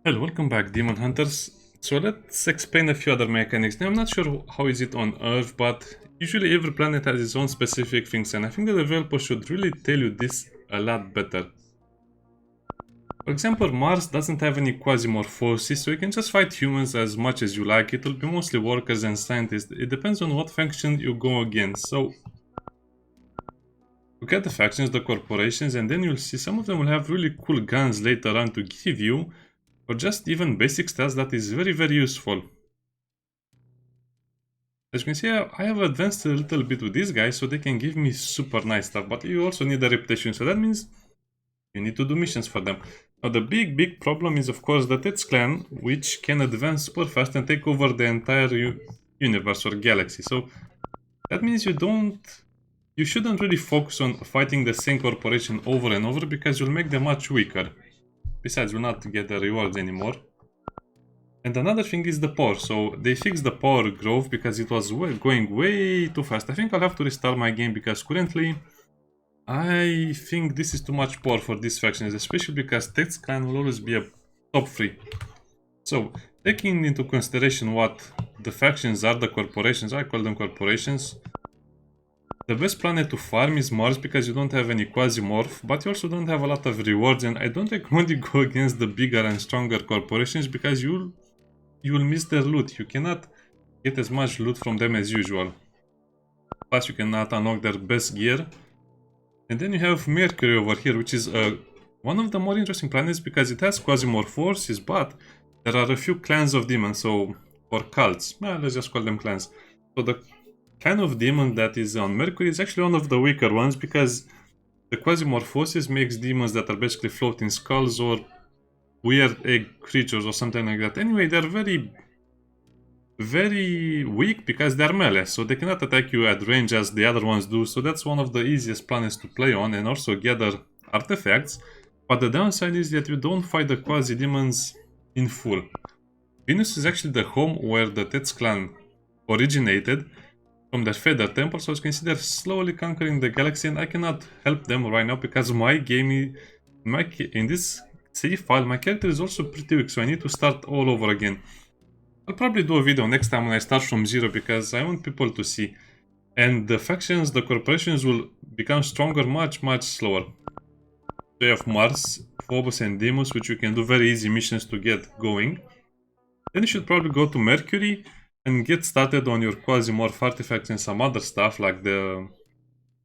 Hello, welcome back, Demon Hunters. So let's explain a few other mechanics. Now, I'm not sure how is it on Earth, but usually every planet has its own specific things, and I think the developer should really tell you this a lot better. For example, Mars doesn't have any QuasiMorph forces, so you can just fight humans as much as you like. It will be mostly workers and scientists. It depends on what faction you go against. So look at the factions, the corporations, and then you'll see some of them will have really cool guns later on to give you, or just even basic stats that is very useful. As you can see, I have advanced a little bit with these guys, so they can give me super nice stuff, but you also need a reputation, so that means you need to do missions for them. Now the big problem is of course the Tets clan, which can advance super fast and take over the entire universe or galaxy. So that means you shouldn't really focus on fighting the same corporation over and over, because you'll make them much weaker. Besides, you'll not get the rewards anymore. And another thing is the power. So they fixed the power growth because it was going way too fast. I think I'll have to restart my game because currently I think this is too much power for these factions, especially because Text Clan will always be a top 3. So taking into consideration what the factions are, the corporations, I call them corporations. The best planet to farm is Mars because you don't have any QuasiMorph, but you also don't have a lot of rewards, and I don't recommend you go against the bigger and stronger corporations because you will miss their loot. You cannot get as much loot from them as usual. Plus you cannot unlock their best gear. And then you have Mercury over here, which is one of the more interesting planets because it has QuasiMorph forces, but there are a few clans of demons, or cults. Well, let's just call them clans. So the clan of demon that is on Mercury is actually one of the weaker ones because the QuasiMorph forces makes demons that are basically floating skulls or weird egg creatures or something like that. Anyway, they're very weak because they're melee, so they cannot attack you at range as the other ones do, so that's one of the easiest planets to play on and also gather artifacts. But the downside is that you don't fight the quasi-demons in full. Venus is actually the home where the Tets clan originated from their feather temple, so as you can see they're slowly conquering the galaxy, and I cannot help them right now because my game, in this save file, my character is also pretty weak, so I need to start all over again. I'll probably do a video next time when I start from zero because I want people to see. And the factions, the corporations will become stronger much slower. So you have Mars, Phobos and Deimos, which you can do very easy missions to get going. Then you should probably go to Mercury and get started on your QuasiMorph artifacts and some other stuff like the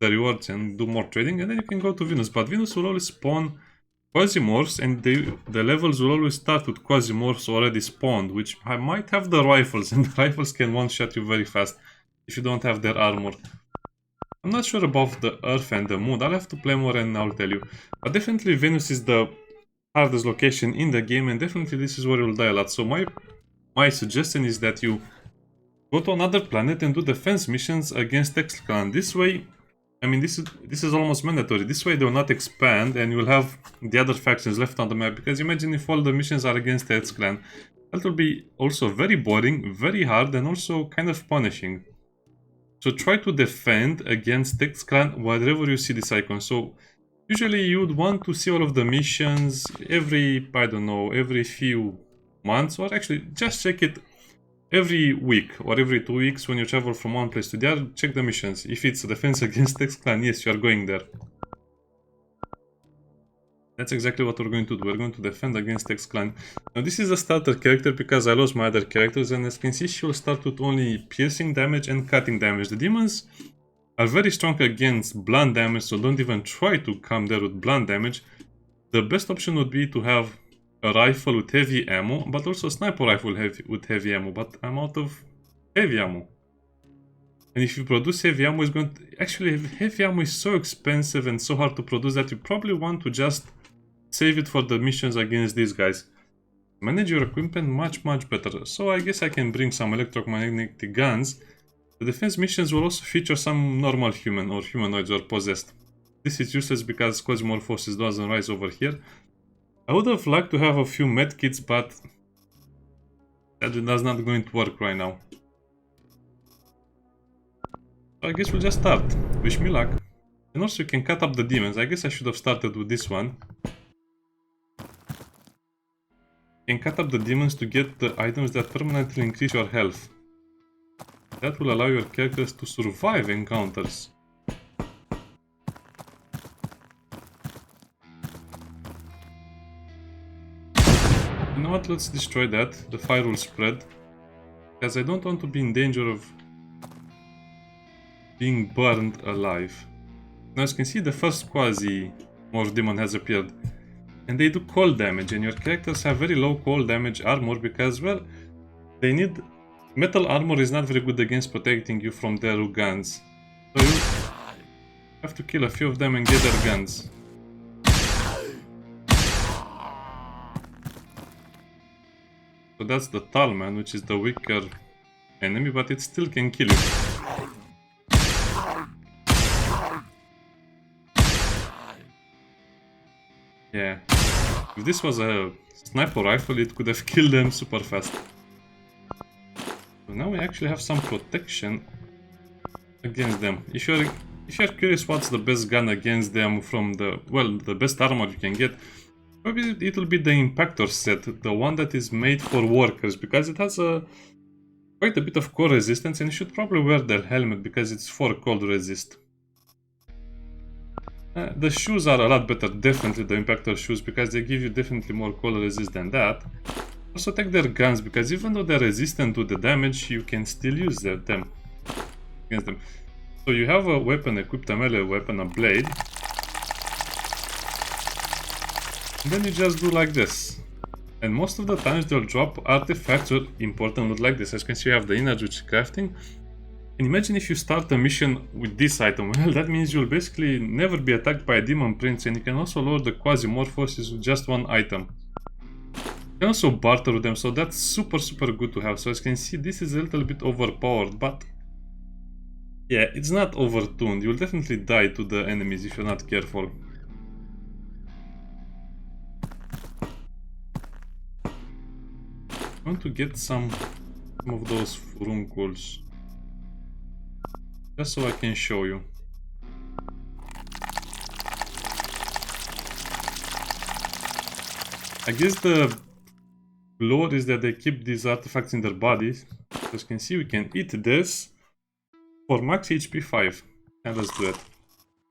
rewards and do more trading. And then you can go to Venus, but Venus will always spawn QuasiMorphs, and the levels will always start with QuasiMorphs already spawned, which I might have the rifles, and the rifles can one-shot you very fast if you don't have their armor. I'm not sure about the Earth and the Moon, I'll have to play more and I'll tell you. But definitely Venus is the hardest location in the game, and definitely this is where you'll die a lot. So my suggestion is that you go to another planet and do defense missions against Text Clan. This way, I mean, this is almost mandatory. This way they will not expand and you will have the other factions left on the map. Because imagine if all the missions are against the Tets clan. That will be also very boring, very hard, and also kind of punishing. So try to defend against Tets clan wherever you see this icon. So usually you would want to see all of the missions every, I don't know, every few months. Or actually just check it every week or every 2 weeks when you travel from one place to the other. Check the missions. If it's a defense against Text clan, yes, you are going there. That's exactly what we're going to do. We're going to defend against Text clan. Now this is a starter character because I lost my other characters, and as you can see she will start with only piercing damage and cutting damage. The demons are very strong against blunt damage, so don't even try to come there with blunt damage. The best option would be to have a rifle with heavy ammo, but also a sniper rifle with heavy ammo, but I'm out of heavy ammo. And if you produce heavy ammo, it's going to... Actually, heavy ammo is so expensive and so hard to produce that you probably want to just save it for the missions against these guys. Manage your equipment much better. So I guess I can bring some electromagnetic guns. The defense missions will also feature some normal human or humanoids or possessed. This is useless because QuasiMorph forces doesn't rise over here. I would have liked to have a few medkits, but that is not going to work right now. So I guess we'll just start. Wish me luck. And also you can cut up the demons. I guess I should have started with this one. You can cut up the demons to get the items that permanently increase your health. That will allow your characters to survive encounters. You know what, let's destroy that. The fire will spread. Because I don't want to be in danger of being burned alive. Now as you can see, the first QuasiMorph demon has appeared. And they do cold damage, and your characters have very low cold damage armor because, well, they need... Metal armor is not very good against protecting you from their guns. So you have to kill a few of them and get their guns. So that's the Tallman, which is the weaker enemy, but it still can kill you. Yeah. If this was a sniper rifle, it could have killed them super fast. So now we actually have some protection against them. If you're curious what's the best gun against them from the... well, the best armor you can get, maybe it will be the Impactor set, the one that is made for workers, because it has quite a bit of cold resistance, and you should probably wear the helmet because it's for cold resist. The shoes are a lot better, definitely the Impactor shoes, because they give you definitely more cold resist than that. Also take their guns, because even though they're resistant to the damage, you can still use them against them. So you have a weapon equipped, a melee weapon, a blade. And then you just do like this. And most of the times they'll drop artifacts or important loot like this. As you can see, you have the energy crafting. And imagine if you start a mission with this item. Well, that means you'll basically never be attacked by a demon prince, and you can also lower the QuasiMorph forces with just one item. You can also barter with them, so that's super good to have. So as you can see, this is a little bit overpowered, but yeah, it's not overtuned. You'll definitely die to the enemies if you're not careful. I want to get some of those Furuncles, just so I can show you. I guess the lore is that they keep these artifacts in their bodies. As you can see, we can eat this for max HP 5. And let's do it.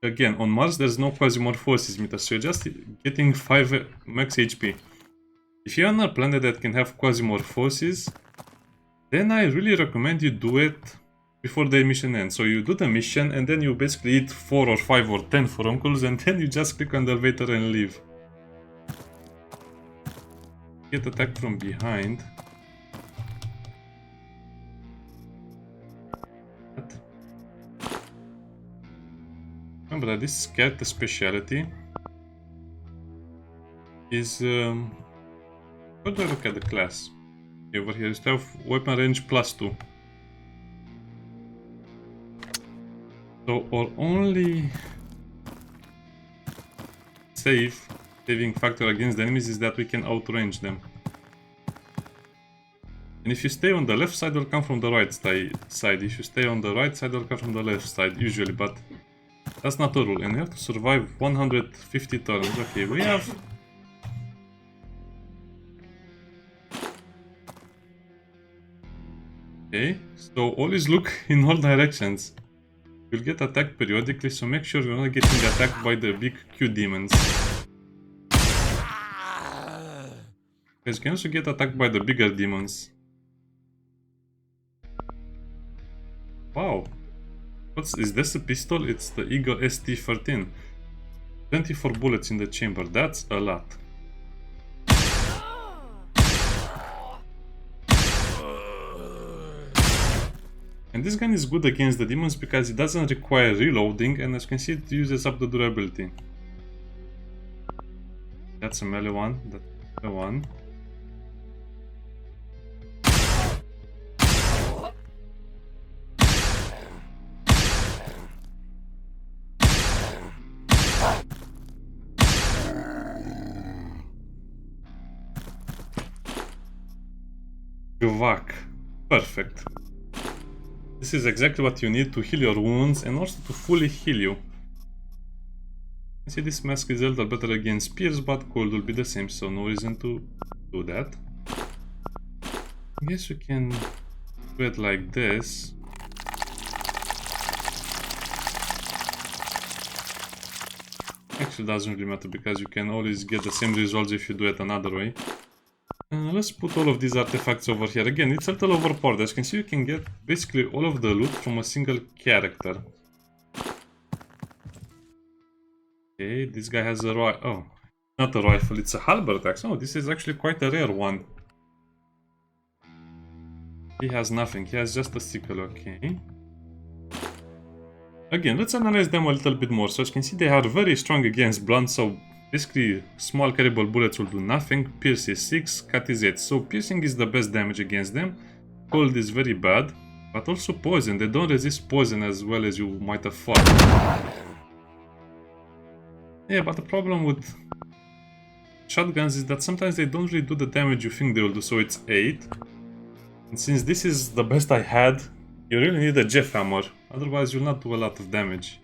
Again, on Mars there's no QuasiMorph forces meter, so you're just getting 5 max HP. If you're on a planet that can have QuasiMorph forces, then I really recommend you do it before the mission ends. So you do the mission and then you basically eat 4 or 5 or 10 Furuncles, and then you just click on the elevator and leave. Get attacked from behind. What? Remember that this character speciality is... How do I look at the class? Over here, you have weapon range +2. So our only saving factor against the enemies is that we can outrange them. And if you stay on the left side, they'll come from the right side. If you stay on the right side, they'll come from the left side, usually, but that's not a rule. And you have to survive 150 turns. Okay, we have... Okay, so always look in all directions. You'll get attacked periodically, so make sure you're not getting attacked by the big Q demons. Because you can also get attacked by the bigger demons. Wow. Is this a pistol? It's the Eagle ST-13. 24 bullets in the chamber, that's a lot. And this gun is good against the demons because it doesn't require reloading, and as you can see, it uses up the durability. That's a melee one, that's the one. Gvak. Perfect. This is exactly what you need to heal your wounds and also to fully heal you. You see, this mask is a little better against spears, but cold will be the same, so no reason to do that. I guess we can do it like this. Actually doesn't really matter because you can always get the same results if you do it another way. Let's put all of these artifacts over here. Again, it's a little overpowered. As you can see, you can get basically all of the loot from a single character. Okay, this guy has a rifle. Oh, not a rifle, it's a halberd axe. Oh, this is actually quite a rare one. He has nothing, he has just a sickle, okay. Again, let's analyze them a little bit more. So as you can see, they are very strong against blunt, so basically small caliber bullets will do nothing. Pierce is 6, cut is 8. So piercing is the best damage against them. Cold is very bad, but also poison. They don't resist poison as well as you might have thought. Yeah, but the problem with shotguns is that sometimes they don't really do the damage you think they will do. So it's 8. And since this is the best I had, you really need a Jeff hammer, otherwise you'll not do a lot of damage.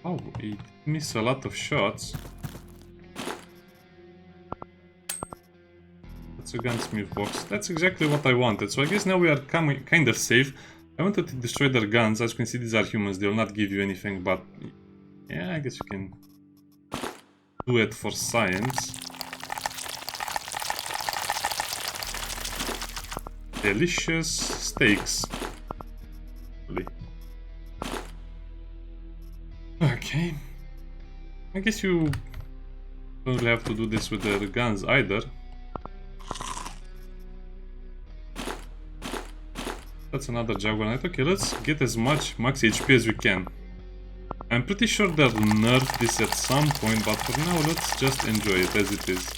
Oh, it missed a lot of shots. That's a gunsmith box. That's exactly what I wanted. So I guess now we are kind of safe. I wanted to destroy their guns. As you can see, these are humans. They will not give you anything, but yeah, I guess you can do it for science. Delicious steaks. Okay. I guess you don't really have to do this with their guns either. That's another Juggernaut. Okay, let's get as much max HP as we can. I'm pretty sure they'll nerf this at some point, but for now let's just enjoy it as it is.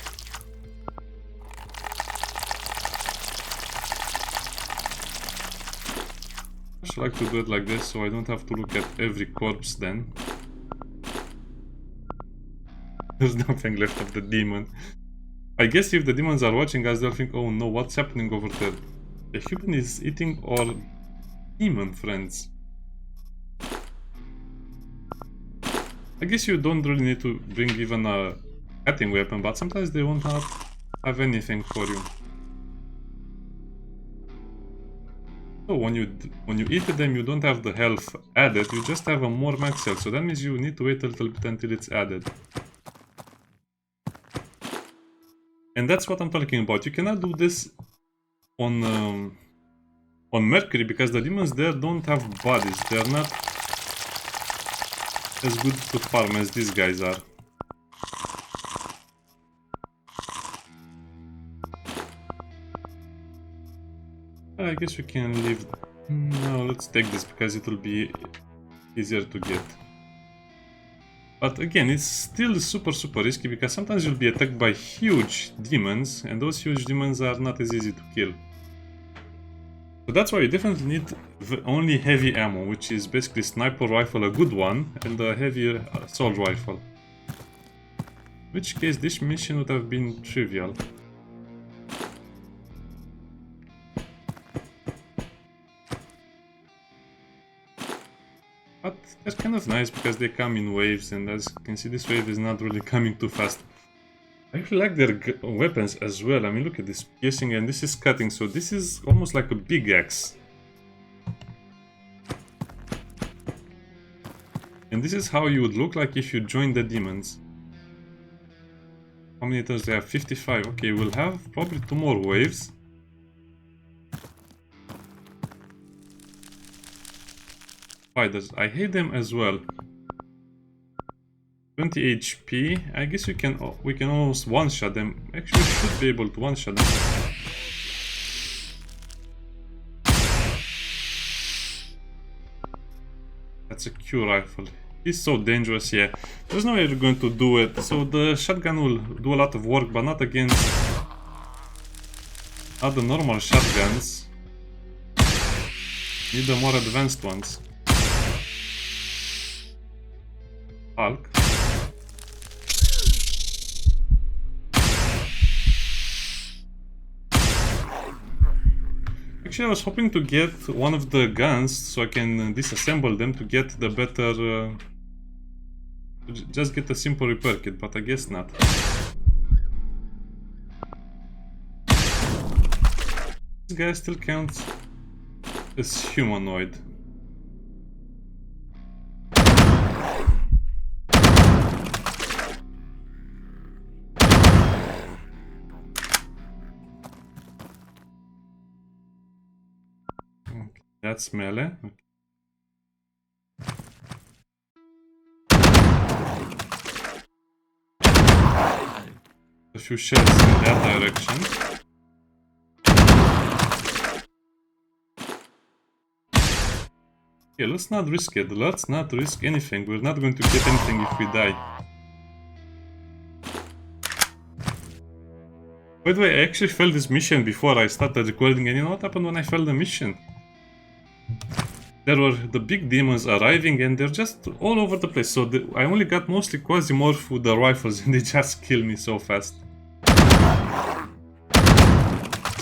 I just like to do it like this so I don't have to look at every corpse then. There's nothing left of the demon. I guess if the demons are watching us, they'll think, oh no, what's happening over there? The human is eating our demon friends. I guess you don't really need to bring even a cutting weapon, but sometimes they won't have anything for you. So when you eat them, you don't have the health added, you just have a more max health. So that means you need to wait a little bit until it's added. And that's what I'm talking about. You cannot do this on Mercury because the demons there don't have bodies. They are not as good to farm as these guys are. I guess we can leave. No, let's take this because it will be easier to get. But again, it's still super risky because sometimes you'll be attacked by huge demons, and those huge demons are not as easy to kill. So that's why you definitely need only heavy ammo, which is basically sniper rifle, a good one, and a heavy assault rifle. In which case this mission would have been trivial. But they're kind of nice because they come in waves, and as you can see, this wave is not really coming too fast. I actually like their weapons as well. I mean, look at this piercing, and this is cutting, so this is almost like a big axe. And this is how you would look like if you joined the demons. How many turns do they have? 55. Okay, we'll have probably 2 more waves. Spiders. I hate them as well. 20 HP. I guess we can almost one-shot them. Actually, we should be able to one-shot them. That's a Q rifle. He's so dangerous, yeah. There's no way you're going to do it. So the shotgun will do a lot of work, but not against other normal shotguns. Need the more advanced ones. Hulk. Actually, I was hoping to get one of the guns so I can disassemble them to get the better... just get a simple repair kit, but I guess not. This guy still counts as humanoid. Okay, that's melee. Okay. A few shells in that direction. Okay, let's not risk it. Let's not risk anything. We're not going to get anything if we die. By the way, I actually failed this mission before I started recording, and you know what happened when I failed the mission? There were the big demons arriving and they're just all over the place. So I only got mostly QuasiMorph with the rifles and they just kill me so fast.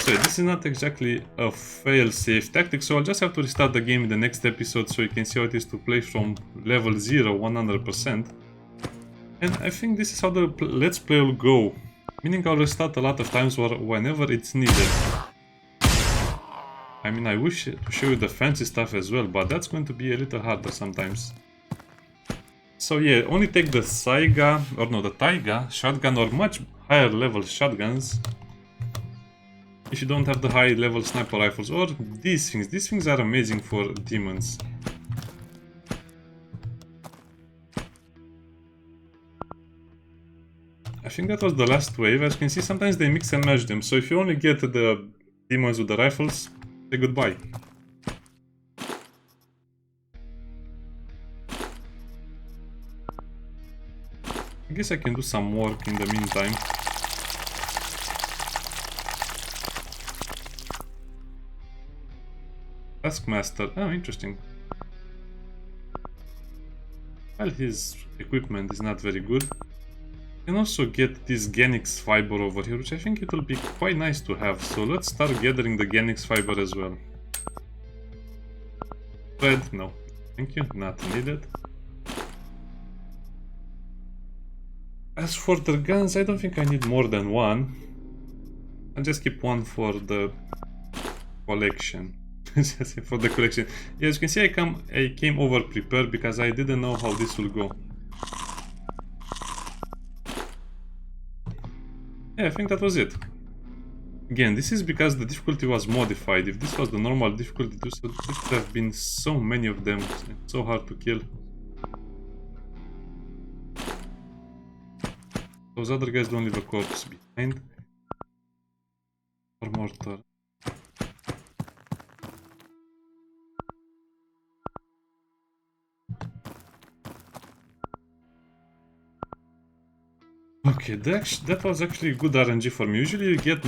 So this is not exactly a fail-safe tactic, so I'll just have to restart the game in the next episode so you can see how it is to play from level 0, 100%. And I think this is how the Let's Play will go. Meaning I'll restart a lot of times or whenever it's needed. I mean, I wish to show you the fancy stuff as well, but that's going to be a little harder sometimes. So yeah, only take the Saiga, or no, the Taiga shotgun or much higher level shotguns. If you don't have the high level sniper rifles or these things are amazing for demons. I think that was the last wave. As you can see, sometimes they mix and match them, so if you only get the demons with the rifles, say goodbye. I guess I can do some work in the meantime. Taskmaster. Oh, interesting. Well, his equipment is not very good. You can also get this Genix fiber over here, which I think it will be quite nice to have. So let's start gathering the Genix fiber as well. Thread? No. Thank you. Not needed. As for the guns, I don't think I need more than one. I'll just keep one for the collection. For the collection. Yeah, as you can see, I came over prepared because I didn't know how this will go. Yeah, I think that was it. Again, this is because the difficulty was modified. If this was the normal difficulty, this would have been so many of them, so hard to kill. Those other guys don't leave a corpse behind. Or mortar. Okay, that was actually good RNG for me. Usually you get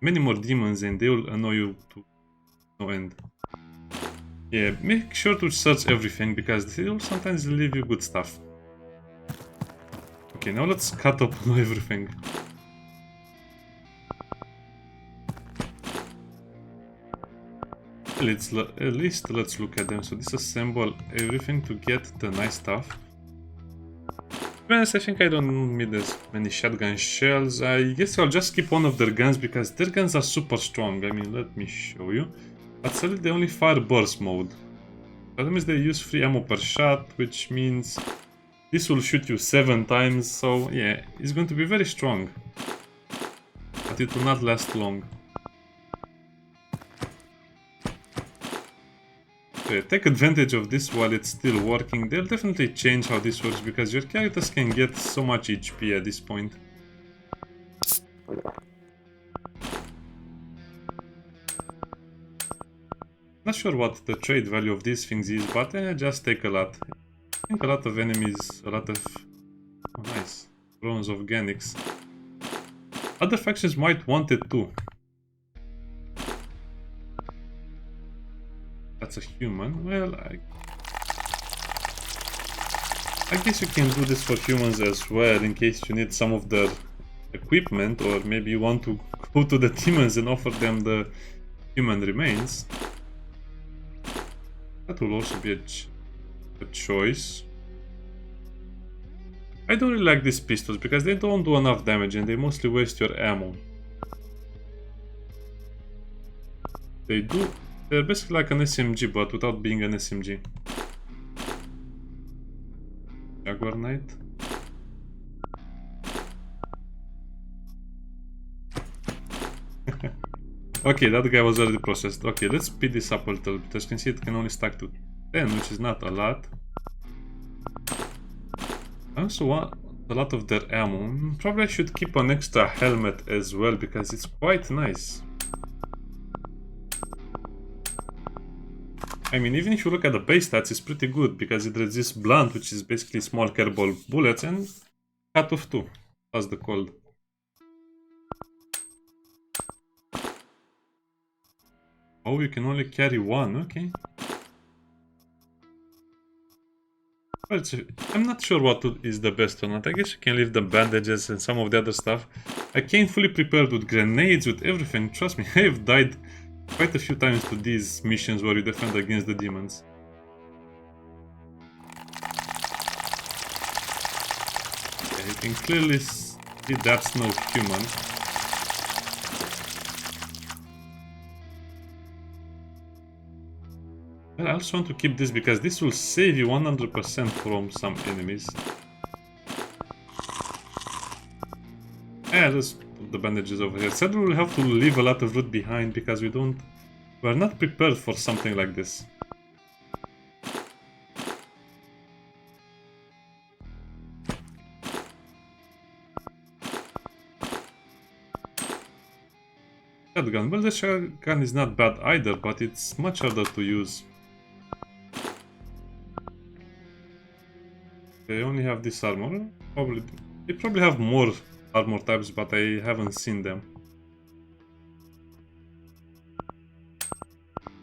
many more demons and they will annoy you to no end. Yeah, make sure to search everything because they will sometimes leave you good stuff. Okay, now let's cut up everything. At least let's look at them. So disassemble everything to get the nice stuff. I think I don't need as many shotgun shells. I guess I'll just keep one of their guns because their guns are super strong. I mean, let me show you. But sadly, they only fire burst mode. That means they use free ammo per shot, which means this will shoot you 7 times. So yeah, it's going to be very strong. But it will not last long. Take advantage of this while it's still working. They'll definitely change how this works because your characters can get so much HP at this point. Not sure what the trade value of these things is, but just take a lot. I think a lot of enemies, a lot of... Oh, nice. Drones of Genix. Other factions might want it too. That's a human. Well, I guess you can do this for humans as well in case you need some of their equipment, or maybe you want to go to the demons and offer them the human remains. That will also be a choice. I don't really like these pistols because they don't do enough damage and they mostly waste your ammo. They do. They're basically like an SMG but without being an SMG. Jaguar Knight. Okay, that guy was already processed. Okay, let's speed this up a little bit. As you can see, it can only stack to 10, which is not a lot. I also want a lot of their ammo. Probably I should keep an extra helmet as well because it's quite nice. I mean, even if you look at the base stats, it's pretty good because it resists blunt, which is basically small cannonball bullets, and cut off 2, plus the cold. Oh, you can only carry 1, okay. Well, I'm not sure what is the best or not. I guess you can leave the bandages and some of the other stuff. I came fully prepared with grenades, with everything. Trust me, I have died quite a few times to these missions where you defend against the demons. Okay, you can clearly see that's no human. I also want to keep this because this will save you 100% from some enemies. Yeah, let's put the bandages over here. Sadly, we'll have to leave a lot of loot behind because we're not prepared for something like this. Shotgun. Well, the shotgun is not bad either, but it's much harder to use. They only have this armor. They probably have more armor types, but I haven't seen them.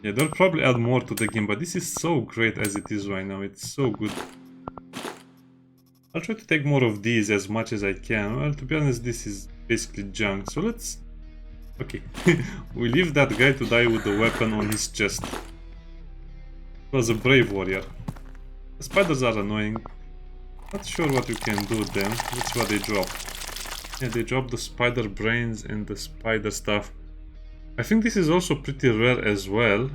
Yeah, they'll probably add more to the game, but this is so great as it is right now. It's so good. I'll try to take more of these as much as I can. Well, to be honest, this is basically junk. So let's... Okay. We leave that guy to die with the weapon on his chest. He was a brave warrior. The spiders are annoying. Not sure what you can do with them. Let's see what they drop. Yeah, they drop the spider brains and the spider stuff. I think this is also pretty rare as well.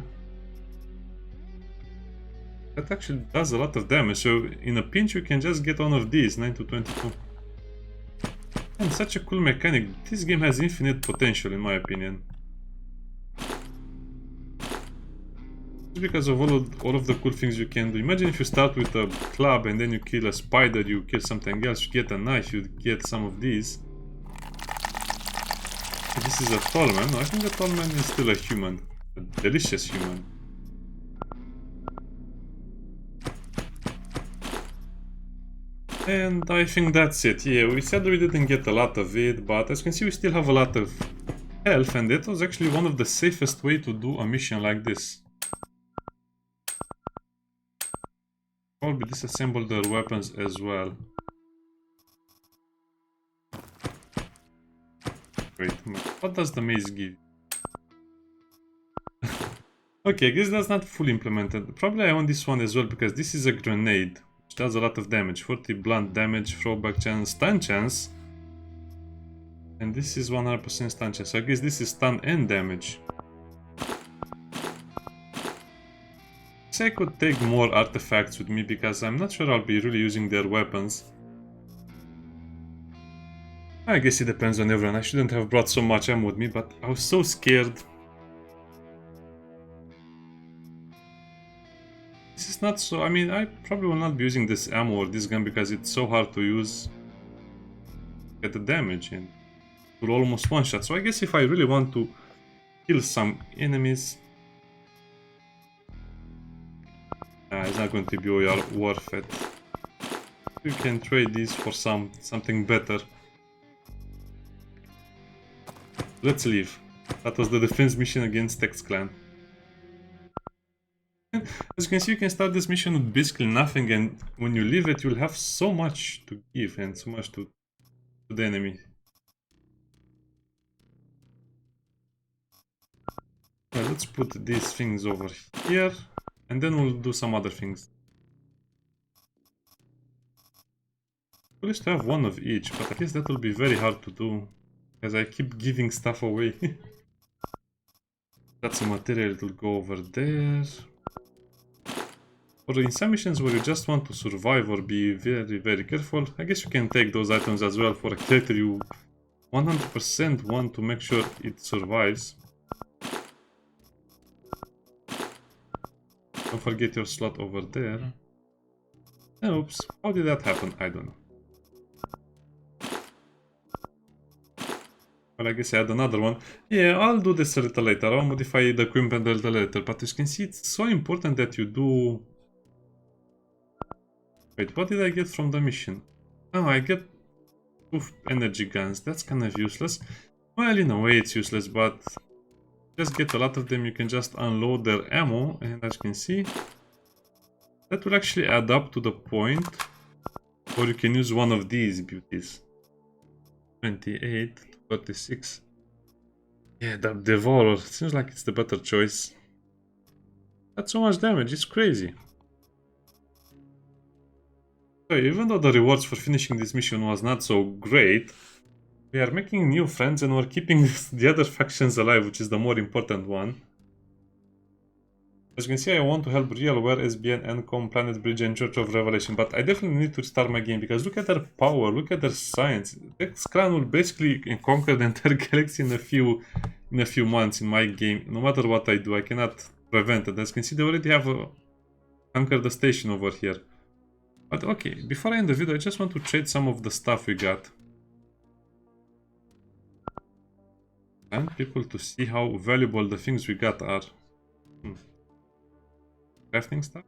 That actually does a lot of damage, so in a pinch you can just get one of these, 9 to 22. And such a cool mechanic. This game has infinite potential in my opinion. Because of all of the cool things you can do. Imagine if you start with a club and then you kill a spider, you kill something else, you get a knife, you get some of these. This is a tall man. No, I think the tall man is still a human. A delicious human. And I think that's it. Yeah, we said we didn't get a lot of it, but as you can see we still have a lot of health, and that was actually one of the safest way to do a mission like this. Probably disassemble their weapons as well. Wait, what does the maze give? Okay, I guess that's not fully implemented. Probably I want this one as well because this is a grenade, which does a lot of damage. 40 blunt damage, throwback chance, stun chance. And this is 100% stun chance. So I guess this is stun and damage. I could take more artifacts with me because I'm not sure I'll be really using their weapons. I guess it depends on everyone. I shouldn't have brought so much ammo with me, but I was so scared. This is not so... I mean, I probably will not be using this ammo or this gun because it's so hard to use. Get the damage in. It will almost one shot. So I guess if I really want to kill some enemies... it's not going to be worth it. You can trade these for something better. Let's leave. That was the defense mission against Tex Clan. As you can see, you can start this mission with basically nothing, and when you leave it, you'll have so much to give and so much to the enemy. let's put these things over here, and then we'll do some other things. We used to have one of each, but I guess that will be very hard to do, as I keep giving stuff away. That's a material, it will go over there. Or in some missions where you just want to survive or be very, very careful, I guess you can take those items as well for a character you 100% want to make sure it survives. Don't forget your slot over there. Oops, how did that happen? I don't know. Well, I guess I had another one. Yeah, I'll do this a little later. I'll modify the equipment a little later. But as you can see, it's so important that you do... Wait, what did I get from the mission? Oh, I get 2 energy guns. That's kind of useless. Well, in a way it's useless, but... Just get a lot of them, you can just unload their ammo. And as you can see, that will actually add up to the point where you can use one of these beauties. 28, 36. Yeah, the Devourer seems like it's the better choice. That's so much damage, it's crazy. So even though the rewards for finishing this mission was not so great, we are making new friends and we're keeping the other factions alive, which is the more important one. As you can see, I want to help Realware, SBN, Encom, Planet Bridge, and Church of Revelation, but I definitely need to restart my game because look at their power, look at their science. This clan will basically conquer the entire galaxy in a few months in my game. No matter what I do, I cannot prevent it. As you can see, they already have conquered the station over here. But okay, before I end the video, I just want to trade some of the stuff we got. I want people to see how valuable the things we got are. Crafting stuff?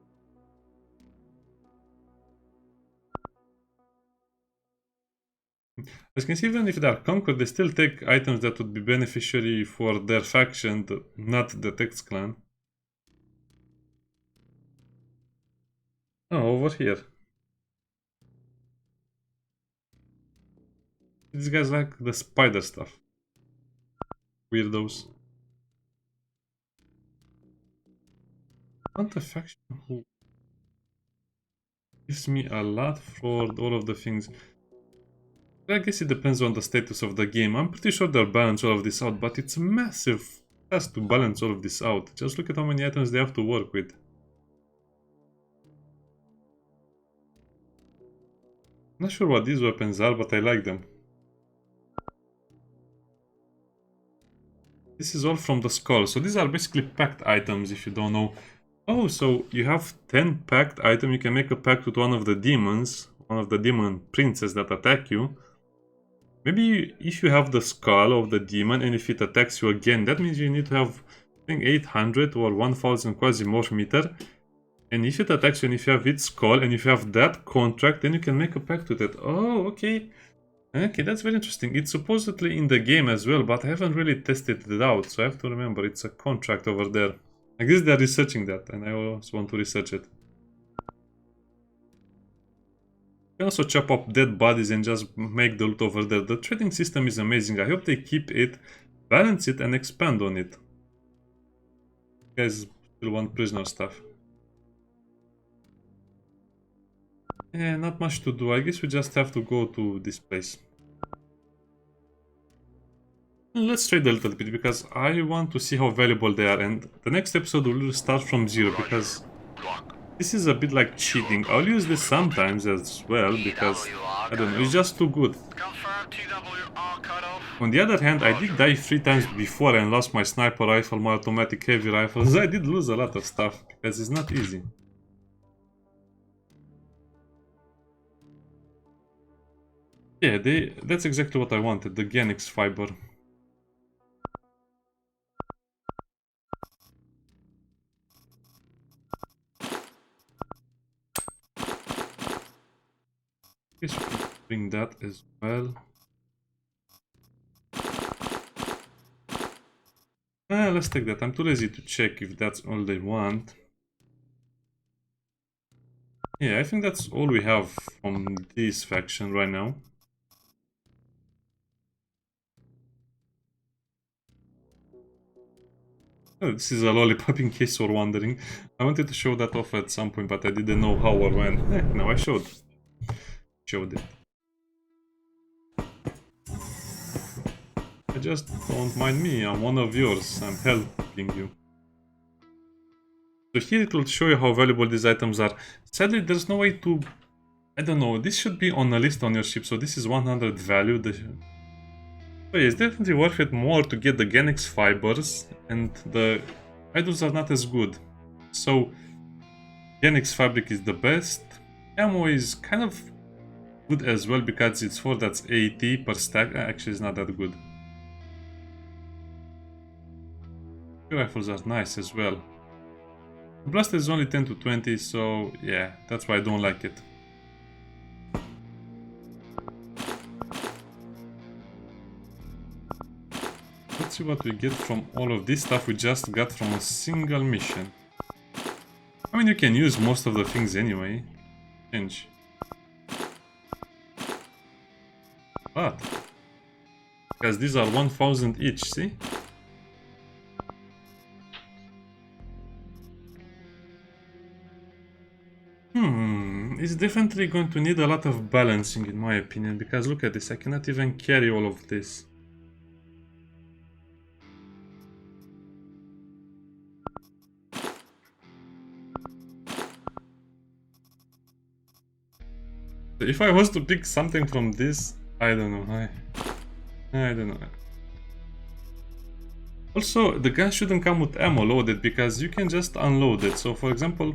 As you can see, even if they are conquered, they still take items that would be beneficiary for their faction, not the Tex clan. Oh, over here. These guys like the spider stuff. Weirdos. Want a faction who gives me a lot for all of the things. I guess it depends on the status of the game. I'm pretty sure they'll balance all of this out, but it's a massive task to balance all of this out. Just look at how many items they have to work with. Not sure what these weapons are, but I like them. This is all from the skull. So these are basically packed items, if you don't know. Oh, so you have 10 packed items. You can make a pact with one of the demons, one of the demon princes that attack you. Maybe if you have the skull of the demon and if it attacks you again, that means you need to have, I think, 800 or 1000 QuasiMorph meter. And if it attacks you and if you have its skull and if you have that contract, then you can make a pact with it. Oh, okay. Okay, that's very interesting. It's supposedly in the game as well, but I haven't really tested it out. So I have to remember it's a contract over there. I guess they're researching that and I also want to research it. You can also chop up dead bodies and just make the loot over there. The trading system is amazing. I hope they keep it, balance it, and expand on it. You guys still want prisoner stuff. Yeah, not much to do. I guess we just have to go to this place. Let's trade a little bit because I want to see how valuable they are, and the next episode will start from zero because this is a bit like cheating. I'll use this sometimes as well because, I don't know, it's just too good. On the other hand, I did die 3 times before and lost my sniper rifle, my automatic heavy rifles. I did lose a lot of stuff because it's not easy. Yeah, that's exactly what I wanted, the Genix fiber. I guess we can bring that as well. Let's take that. I'm too lazy to check if that's all they want. Yeah, I think that's all we have from this faction right now. Oh, this is a lollipop in case you're wondering. I wanted to show that off at some point, but I didn't know how or when. Now I showed it. Just don't mind me, I'm one of yours, I'm helping you. So here it will show you how valuable these items are. Sadly, there's no way to... I don't know, this should be on a list on your ship, so this is 100 value. So yeah, it's definitely worth it more to get the Genix fibers, and the items are not as good. So, Genix fabric is the best. Ammo is kind of good as well, because it's 4, that's 80 per stack. Actually, it's not that good. Rifles are nice as well. The blaster is only 10 to 20, so yeah, that's why I don't like it. Let's see what we get from all of this stuff we just got from a single mission. I mean, you can use most of the things anyway. Change. But, because these are 1000 each, see? It's definitely going to need a lot of balancing in my opinion, because look at this, I cannot even carry all of this. If I was to pick something from this, I don't know, I don't know. Also, the gun shouldn't come with ammo loaded, because you can just unload it. So for example,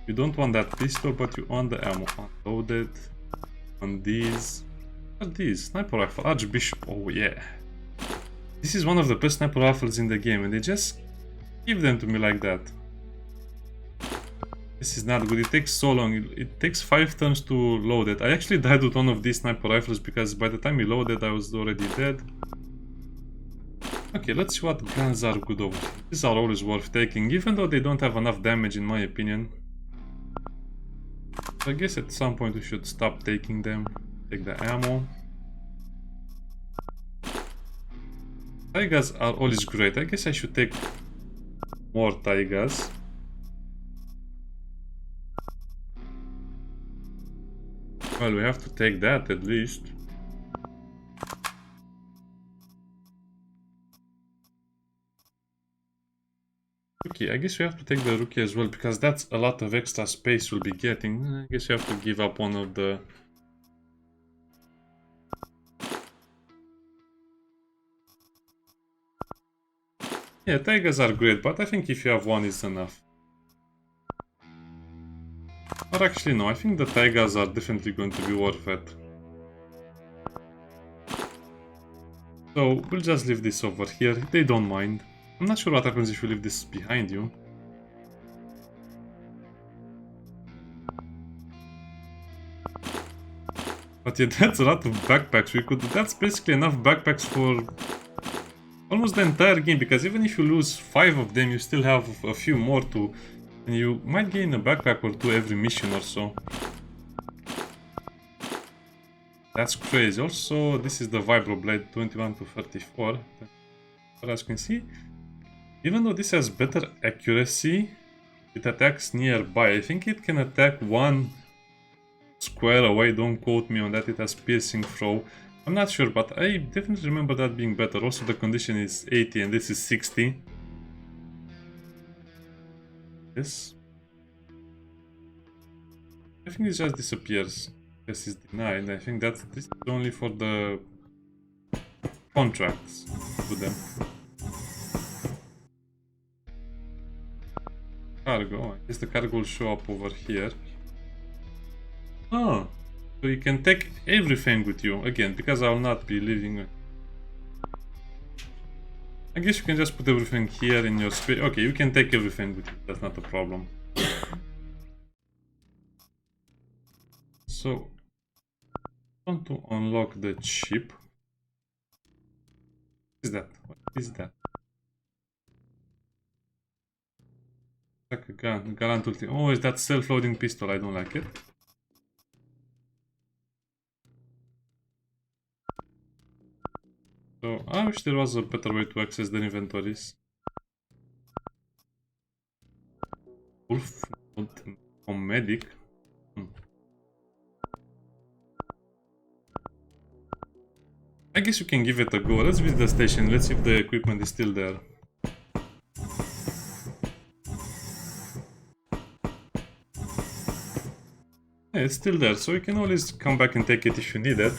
you don't want that pistol, but you want the ammo unloaded on these. What are these? Sniper rifle, Archbishop, oh yeah. This is one of the best sniper rifles in the game, and they just give them to me like that. This is not good, it takes so long, it takes 5 turns to load it. I actually died with one of these sniper rifles, because by the time you loaded I was already dead. Okay, let's see what guns are good over here. These are always worth taking, even though they don't have enough damage in my opinion. So I guess at some point we should stop taking them. Take the ammo. Taigas are always great. I guess I should take more Taigas. Well, we have to take that at least. Okay, I guess we have to take the rookie as well, because that's a lot of extra space we'll be getting. I guess we have to give up one of the... Yeah, Taigas are great, but I think if you have one is enough. Or actually no, I think the Taigas are definitely going to be worth it. So we'll just leave this over here, they don't mind. I'm not sure what happens if you leave this behind you. But yeah, that's a lot of backpacks. That's basically enough backpacks for almost the entire game, because even if you lose 5 of them, you still have a few more to... And you might gain a backpack or 2 every mission or so. That's crazy. Also, this is the Vibroblade 21 to 34. As you can see, even though this has better accuracy, it attacks nearby. I think it can attack 1 square away. Don't quote me on that. It has piercing throw. I'm not sure, but I definitely remember that being better. Also, the condition is 80 and this is 60. Yes. I think it just disappears. This is denied. I think that this is only for the contracts to them. Cargo. I guess the cargo will show up over here. Oh, so you can take everything with you again, because I will not be leaving. I guess you can just put everything here in your space. Okay, you can take everything with you. That's not a problem. So, I want to unlock the chip. What is that? What is that? Like a gun. Gallant ulti. Oh, is that self-loading pistol? I don't like it. So, I wish there was a better way to access the inventories. Wolf mode on medic. I guess you can give it a go. Let's visit the station. Let's see if the equipment is still there. Yeah, it's still there, so you can always come back and take it if you need it.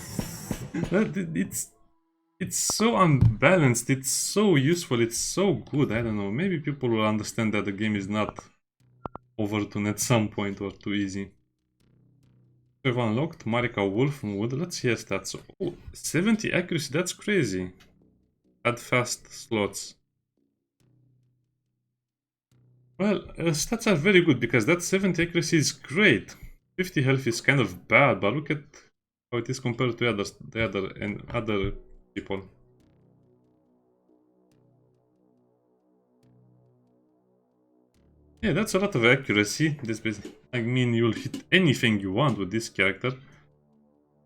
It's so unbalanced, it's so useful, it's so good. I don't know, maybe people will understand that the game is not overtuned at some point or too easy. We've unlocked Marika Wolf Mood. Let's see her stats. Oh, 70 accuracy, that's crazy. Add fast slots. Well, stats are very good because that 70 accuracy is great. 50 health is kind of bad, but look at how it is compared to other people. Yeah, that's a lot of accuracy. I mean, you'll hit anything you want with this character.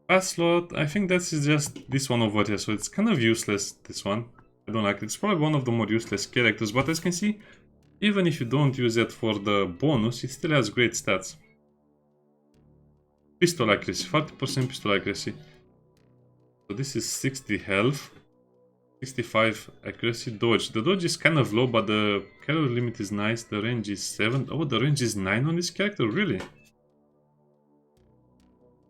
Fast slot, I think that's just this one over here, so it's kind of useless, this one. I don't like it. It's probably one of the more useless characters, but as you can see, even if you don't use it for the bonus, it still has great stats. Pistol accuracy, 40% pistol accuracy. So this is 60 health, 65 accuracy, dodge. The dodge is kind of low, but the calorie limit is nice. The range is 7. Oh, the range is 9 on this character, really?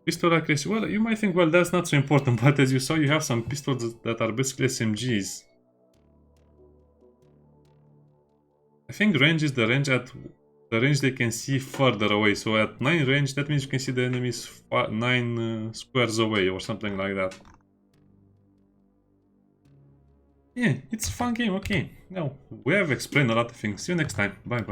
Pistol accuracy, well, you might think, well, that's not so important, but as you saw, you have some pistols that are basically SMGs. I think range is the range they can see further away. So at 9 range, that means you can see the enemies 9 squares away or something like that. Yeah, it's a fun game, okay. Now, we have explained a lot of things. See you next time. Bye bye.